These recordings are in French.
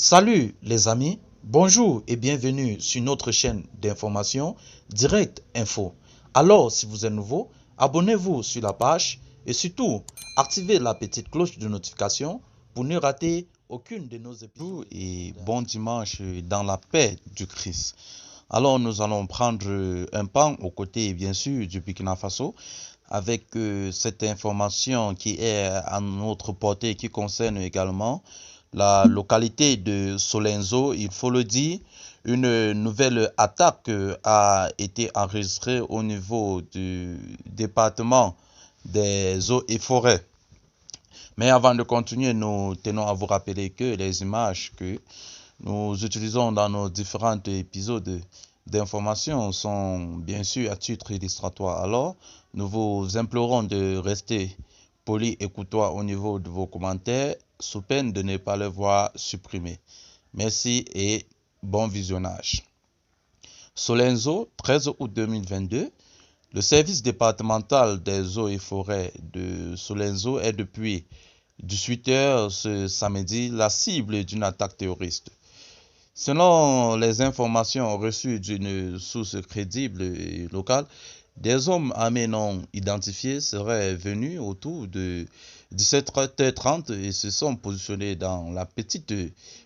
Salut les amis, bonjour et bienvenue sur notre chaîne d'information Direct Info. Alors, si vous êtes nouveau, abonnez-vous sur la page et surtout, activez la petite cloche de notification pour ne rater aucune de nos épisodes. Et bon dimanche dans la paix du Christ. Alors, nous allons prendre un pan aux côtés, bien sûr, du Burkina Faso avec cette information qui est à notre portée qui concerne également la localité de Solenzo. Il faut le dire, une nouvelle attaque a été enregistrée au niveau du département des eaux et forêts. Mais avant de continuer, nous tenons à vous rappeler que les images que nous utilisons dans nos différents épisodes d'information sont bien sûr à titre illustratoire. Alors, nous vous implorons de rester poli et courtois au niveau de vos commentaires, sous peine de ne pas les voir supprimés. Merci et bon visionnage. Solenzo, 13 août 2022. Le service départemental des eaux et forêts de Solenzo est depuis 18 h ce samedi la cible d'une attaque terroriste. Selon les informations reçues d'une source crédible et locale, des hommes armés non identifiés seraient venus autour de 17h30 et se sont positionnés dans la petite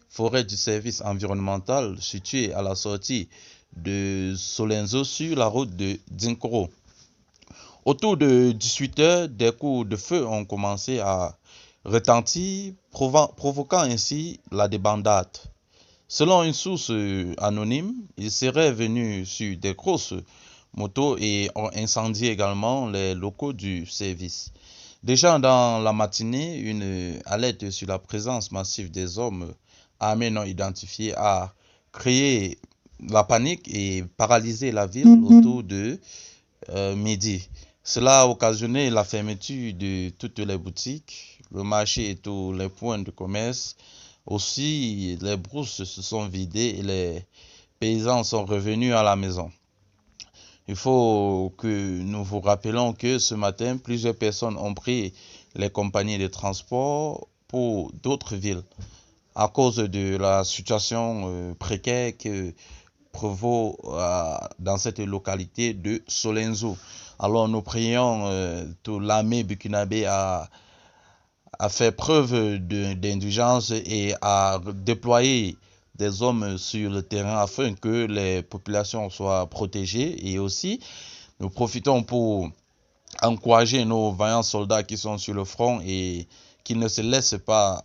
forêt du service environnemental située à la sortie de Solenzo sur la route de Dinkoro. Autour de 18 h, des coups de feu ont commencé à retentir, provoquant ainsi la débandade. Selon une source anonyme, ils seraient venus sur des grosses motos et ont incendié également les locaux du service. Déjà dans la matinée, une alerte sur la présence massive des hommes armés non identifiés a créé la panique et paralysé la ville autour de midi. Cela a occasionné la fermeture de toutes les boutiques, le marché et tous les points de commerce. Aussi, les brousses se sont vidées et les paysans sont revenus à la maison. Il faut que nous vous rappelons que ce matin, plusieurs personnes ont pris les compagnies de transport pour d'autres villes à cause de la situation précaire que prévaut dans cette localité de Solenzo. Alors nous prions toute l'armée burkinabé à faire preuve d'indulgence et à déployer des hommes sur le terrain afin que les populations soient protégées. Et aussi, nous profitons pour encourager nos vaillants soldats qui sont sur le front et qui ne se laissent pas,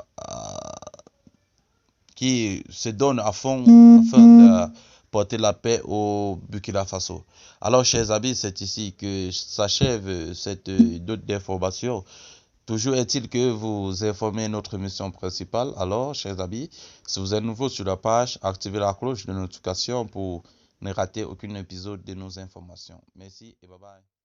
qui se donnent à fond afin de porter la paix au Burkina Faso. Alors, chers amis, c'est ici que s'achève cette dose d'information. Toujours est-il que vous informez notre mission principale. Alors, chers amis, si vous êtes nouveau sur la page, activez la cloche de notification pour ne rater aucun épisode de nos informations. Merci et bye bye.